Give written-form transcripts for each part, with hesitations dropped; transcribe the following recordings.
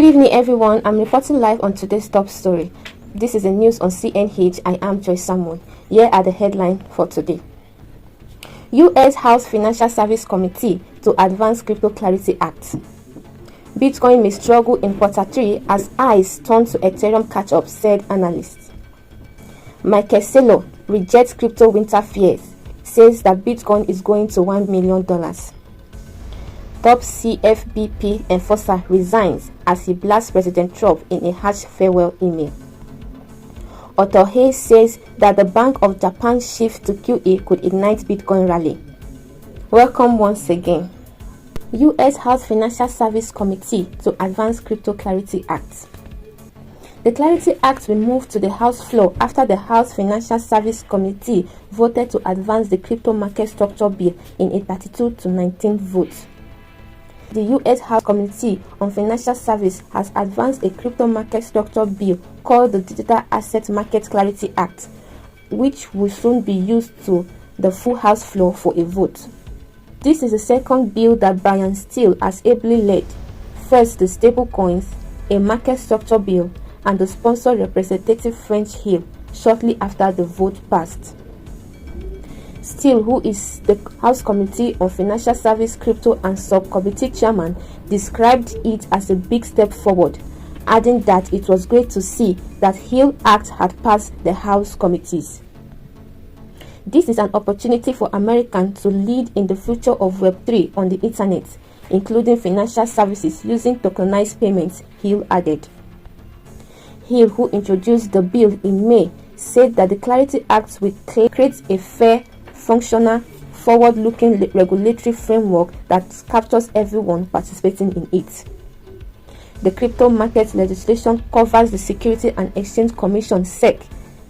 Good evening, everyone. I'm reporting live on today's top story. This is the news on CNH. I am Joy Samuel. Here are the headlines for today. U.S. House Financial Service Committee to advance Crypto Clarity Act. Bitcoin may struggle in Q3 as eyes turn to Ethereum catch-up, said analysts. Micheal Saylor rejects crypto winter fears, says that Bitcoin is going to $1 million. Top CFPB enforcer resigns as he blasts President Trump in a harsh farewell email. Otto Hayes says that the Bank of Japan's shift to QE could ignite Bitcoin rally. Welcome once again. U.S. House Financial Service Committee to advance Crypto Clarity Act. The Clarity Act will move to the House floor after the House Financial Service Committee voted to advance the Crypto Market Structure Bill in a 32-19 vote. The U.S. House Committee on Financial Services has advanced a crypto market structure bill called the Digital Asset Market Clarity Act, which will soon be used to the full House floor for a vote. This is the second bill that Brian Steele has ably led. First, the stablecoins, a market structure bill, and the sponsor Representative French Hill shortly after the vote passed. Steele, who is the House Committee on Financial Service, Crypto and Subcommittee Chairman, described it as a big step forward, adding that it was great to see that Hill Act had passed the House committees. This is an opportunity for Americans to lead in the future of Web3 on the Internet, including financial services using tokenized payments, Hill added. Hill, who introduced the bill in May, said that the Clarity Act will create a fair, functional, forward-looking regulatory framework that captures everyone participating in it. The crypto market legislation covers the Security and Exchange Commission (SEC),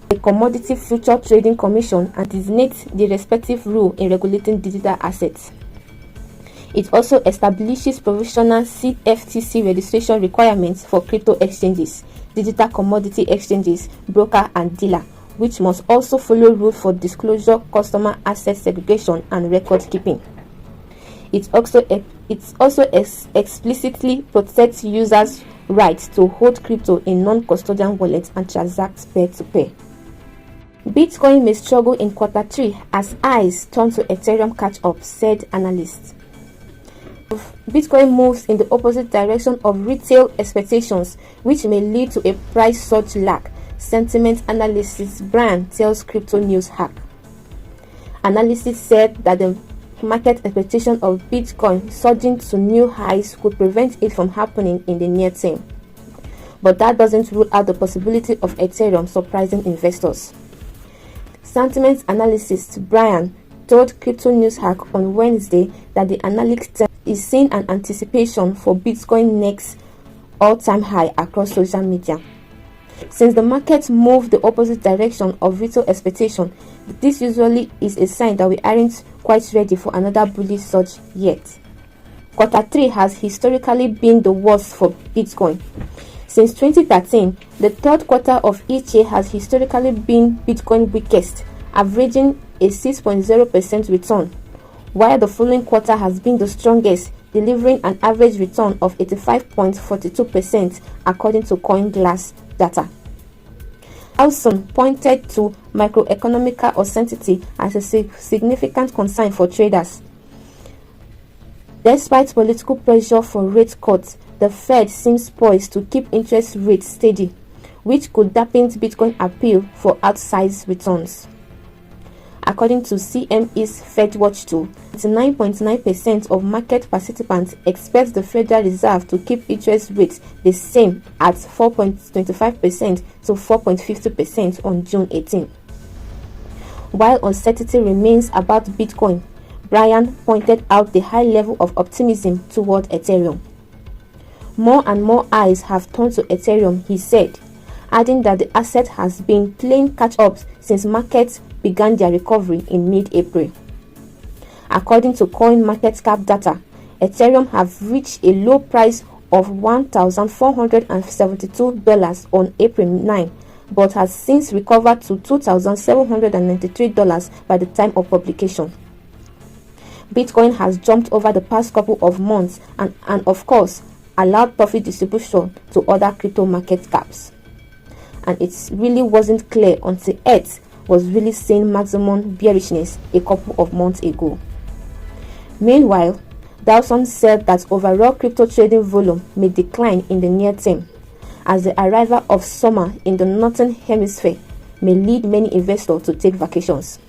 the Commodity Future Trading Commission, and designates the respective role in regulating digital assets. It also establishes provisional CFTC registration requirements for crypto exchanges, digital commodity exchanges, broker, and dealer, which must also follow rules for disclosure, customer asset segregation, and record keeping. It also explicitly protects users' rights to hold crypto in non-custodian wallets and transact peer-to-peer. Bitcoin may struggle in Q3 as eyes turn to Ethereum catch-up, said analysts. Bitcoin moves in the opposite direction of retail expectations, which may lead to a price surge lag, sentiment analyst Brian tells Crypto News Hack. Analysts said that the market expectation of Bitcoin surging to new highs could prevent it from happening in the near term. But that doesn't rule out the possibility of Ethereum surprising investors. Sentiment analyst Brian told Crypto News Hack on Wednesday that the analyst is seeing an anticipation for Bitcoin next all-time high across social media. Since the market moved the opposite direction of retail expectation, this usually is a sign that we aren't quite ready for another bullish surge yet. Q3 has historically been the worst for Bitcoin. Since 2013, the third quarter of each year has historically been Bitcoin weakest, averaging a 6.0% return, while the following quarter has been the strongest, delivering an average return of 85.42% according to CoinGlass data. Alson pointed to microeconomic uncertainty as a significant concern for traders. Despite political pressure for rate cuts, the Fed seems poised to keep interest rates steady, which could dampen Bitcoin appeal for outsized returns. According to CME's FedWatch tool, 99.9% of market participants expect the Federal Reserve to keep interest rates the same at 4.25% to 4.50% on June 18. While uncertainty remains about Bitcoin, Brian pointed out the high level of optimism toward Ethereum. More and more eyes have turned to Ethereum, he said, adding that the asset has been playing catch-up since markets began their recovery in mid-April. According to CoinMarketCap data, Ethereum have reached a low price of $1,472 on April 9, but has since recovered to $2,793 by the time of publication. Bitcoin has jumped over the past couple of months and of course allowed profit distribution to other crypto market caps. And it really wasn't clear until ETH was really seeing maximum bearishness a couple of months ago. Meanwhile, Dawson said that overall crypto trading volume may decline in the near term, as the arrival of summer in the northern hemisphere may lead many investors to take vacations.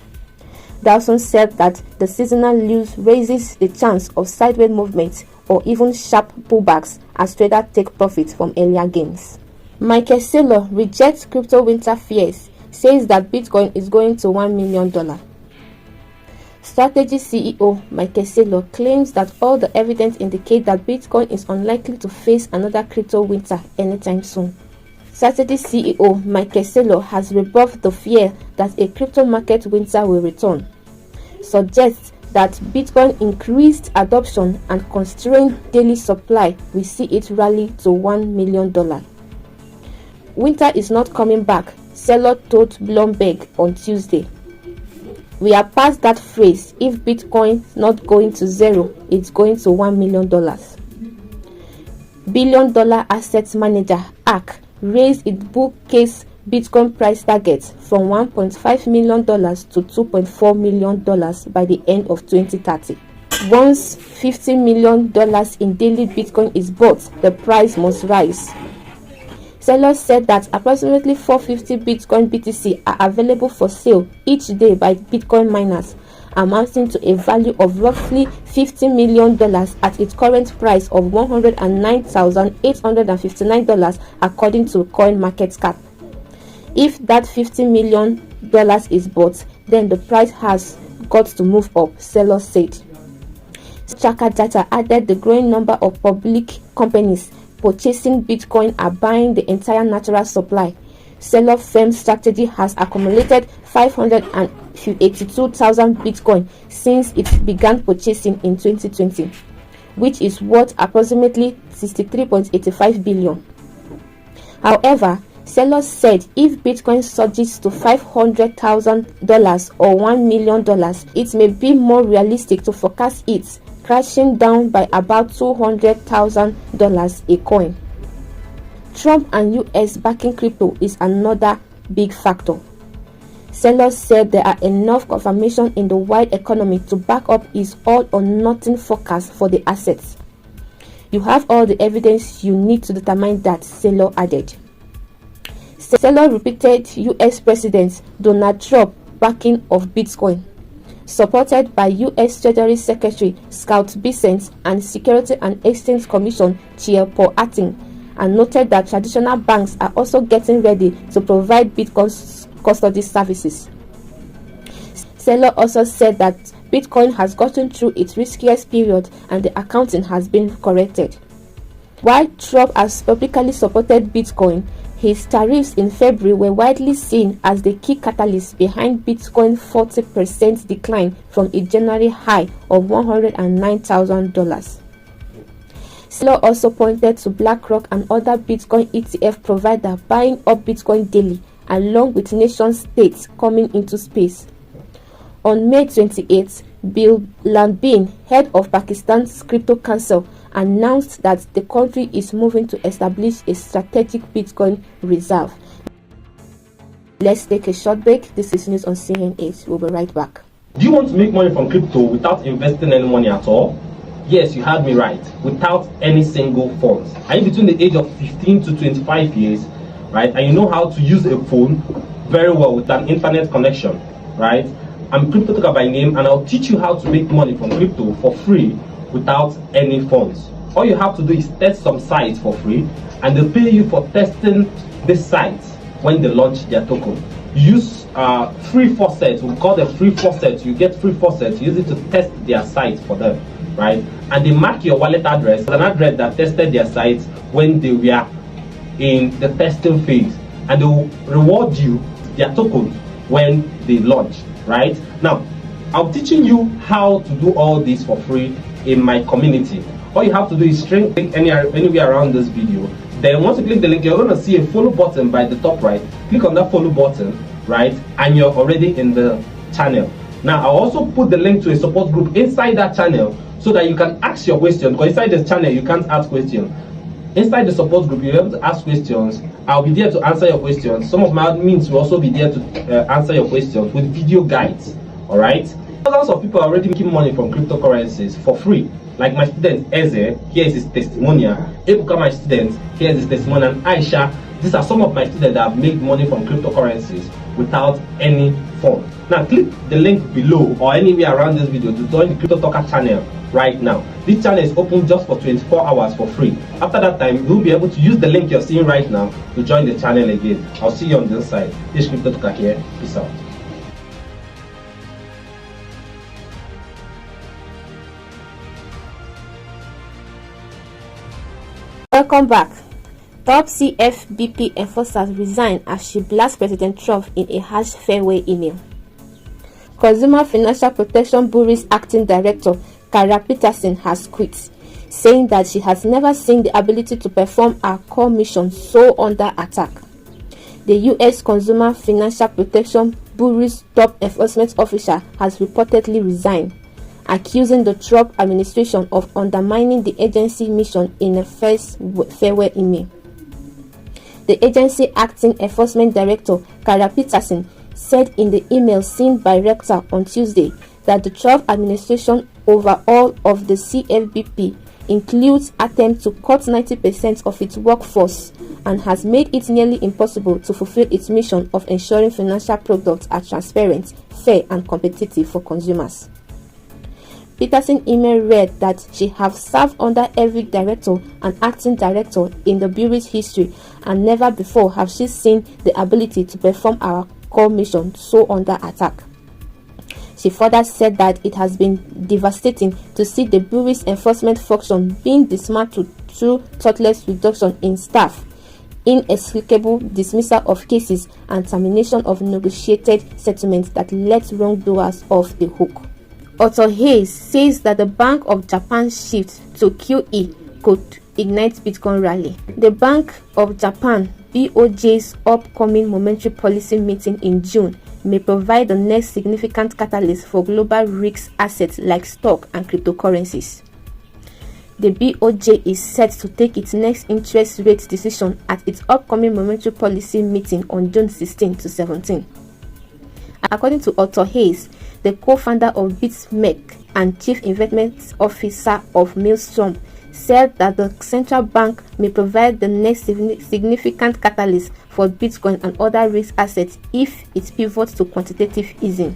Dawson said that the seasonal lull raises the chance of sideways movements or even sharp pullbacks as traders take profit from earlier gains. Micheal Saylor rejects crypto winter fears, says that Bitcoin is going to $1 million. Strategy CEO Micheal Saylor claims that all the evidence indicates that Bitcoin is unlikely to face another crypto winter anytime soon. Strategy CEO Micheal Saylor has rebuffed the fear that a crypto market winter will return, suggests that Bitcoin increased adoption and constrained daily supply will see it rally to $1 million. Winter is not coming back, Saylor told Bloomberg on Tuesday. We are past that phrase. If Bitcoin not going to zero, it's going to $1 million. Billion-dollar asset manager ARK raised its bull case Bitcoin price target from $1.5 million to $2.4 million by the end of 2030. Once $50 million in daily Bitcoin is bought, the price must rise. Saylor said that approximately 450 Bitcoin BTC are available for sale each day by Bitcoin miners, amounting to a value of roughly $50 million at its current price of $109,859 according to CoinMarketCap. If that $50 million is bought, then the price has got to move up, Saylor said. Tracker data added the growing number of public companies purchasing Bitcoin are buying the entire natural supply. Saylor firm's strategy has accumulated 582,000 Bitcoin since it began purchasing in 2020, which is worth approximately $63.85 billion. However, Saylor said if Bitcoin surges to $500,000 or $1 million, it may be more realistic to forecast it crashing down by about $200,000 a coin. Trump and US backing crypto is another big factor. Saylor said there are enough confirmation in the wide economy to back up his all or nothing forecast for the assets. You have all the evidence you need to determine that, Saylor added. Saylor repeated US President Donald Trump backing of Bitcoin, supported by U.S. Treasury Secretary Scott Bessent and Security and Exchange Commission Chair Paul Atkin, and noted that traditional banks are also getting ready to provide Bitcoin custody services. Saylor also said that Bitcoin has gotten through its riskiest period and the accounting has been corrected. While Trump has publicly supported Bitcoin, his tariffs in February were widely seen as the key catalyst behind Bitcoin's 40% decline from a January high of $109,000. Saylor also pointed to BlackRock and other Bitcoin ETF providers buying up Bitcoin daily, along with nation-states coming into space. On May 28, Bill Lambin, head of Pakistan's Crypto Council, announced that the country is moving to establish a strategic Bitcoin reserve. Let's take a short break. This is news on CNH. We'll be right back. Do you want to make money from crypto without investing any money at all? Yes, you heard me right. Without any single funds. Are you between the age of 15 to 25 years, right? And you know how to use a phone very well with an internet connection, right? I'm Crypto Talker by name, and I'll teach you how to make money from crypto for free without any funds. All you have to do is test some sites for free, and they'll pay you for testing the sites when they launch their token. You use free faucets, we call them free faucets. You get free faucets, use it to test their sites for them, right? And they mark your wallet address as an address that tested their sites when they were in the testing phase, and they will reward you their tokens when they launch, right? Now, I'm teaching you how to do all this for free in my community. All you have to do is click anywhere around this video. Then once you click the link, you're going to see a follow button by the top right. Click on that follow button, right, and you're already in the channel. Now, I'll also put the link to a support group inside that channel so that you can ask your question, because inside this channel you can't ask questions. Inside the support group, you're able to ask questions. I'll be there to answer your questions. Some of my admins will also be there to answer your questions with video guides. All right. Thousands of people are already making money from cryptocurrencies for free. Like my student Eze, here is his testimonial. Ebuka, my student, here is his testimonial. And Aisha, these are some of my students that have made money from cryptocurrencies without any fund. Now click the link below or anywhere around this video to join the Crypto Talker channel right now. This channel is open just for 24 hours for free. After that time, you'll be able to use the link you're seeing right now to join the channel again. I'll see you on this side. This is Crypto Talker here. Peace out. Welcome back. Top CFPB enforcers resign as she blasts President Trump in a harsh farewell email. Consumer Financial Protection Bureau's acting director, Kara Peterson, has quit, saying that she has never seen the ability to perform her core mission so under attack. The U.S. Consumer Financial Protection Bureau's top enforcement officer has reportedly resigned, accusing the Trump administration of undermining the agency mission in a first farewell email. The agency acting enforcement director, Kara Peterson, said in the email seen by Rector on Tuesday that the Trump administration overall of the CFPB includes attempts to cut 90% of its workforce and has made it nearly impossible to fulfill its mission of ensuring financial products are transparent, fair, and competitive for consumers. Peterson's email read that she has served under every director and acting director in the Bureau's history, and never before have she seen the ability to perform our core mission so under attack. She further said that it has been devastating to see the Bureau's enforcement function being dismantled through thoughtless reduction in staff, inexplicable dismissal of cases, and termination of negotiated settlements that let wrongdoers off the hook. Otto Hayes says that the Bank of Japan's shift to QE could ignite Bitcoin rally. The Bank of Japan BOJ's upcoming monetary policy meeting in June may provide the next significant catalyst for global risk assets like stock and cryptocurrencies. The BOJ is set to take its next interest rate decision at its upcoming monetary policy meeting on June 16 to 17. According to Otto Hayes, the co-founder of BitMEX and chief investment officer of Maelstrom, said that the central bank may provide the next significant catalyst for Bitcoin and other risk assets if it pivots to quantitative easing.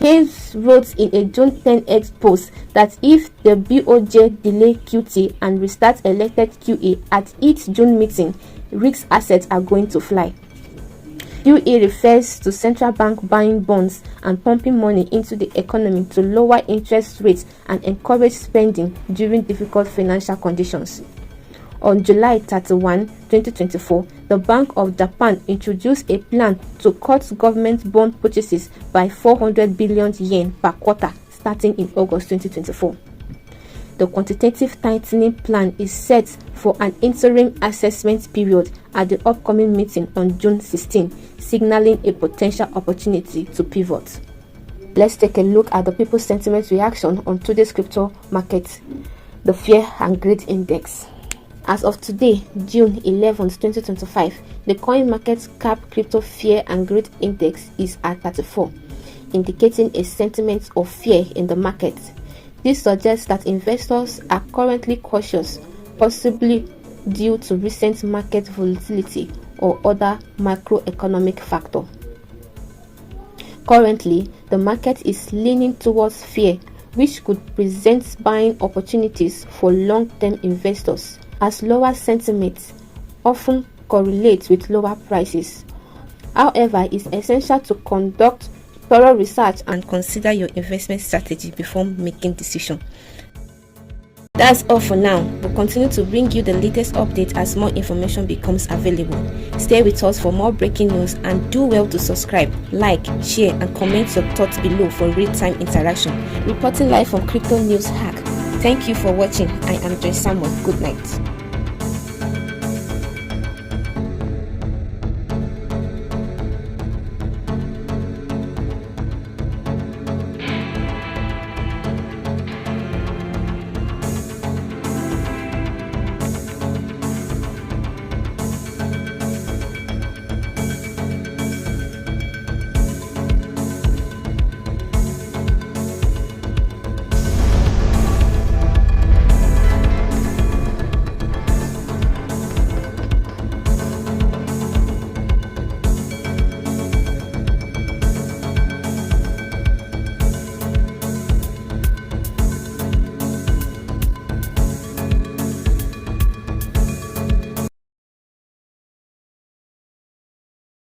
Hayes wrote in a June 10 X post that if the BOJ delay QT and restart elected QE at its June meeting, risk assets are going to fly. QE refers to central bank buying bonds and pumping money into the economy to lower interest rates and encourage spending during difficult financial conditions. On July 31, 2024, the Bank of Japan introduced a plan to cut government bond purchases by 400 billion yen per quarter starting in August 2024. The quantitative tightening plan is set for an interim assessment period at the upcoming meeting on June 16, signaling a potential opportunity to pivot. Let's take a look at the people's sentiment reaction on today's crypto market, the Fear and Greed Index. As of today, June 11, 2025, the coin market cap crypto Fear and Greed Index is at 34, indicating a sentiment of fear in the market. This suggests that investors are currently cautious, possibly due to recent market volatility or other macroeconomic factors. Currently, the market is leaning towards fear, which could present buying opportunities for long-term investors, as lower sentiment often correlates with lower prices. However, it's essential to conduct thorough research and consider your investment strategy before making decisions. That's all for now. We'll continue to bring you the latest updates as more information becomes available. Stay with us for more breaking news and do well to subscribe, like, share, and comment your thoughts below for real-time interaction. Reporting live from Crypto News Hack. Thank you for watching. I am Joy Samuel. Good night.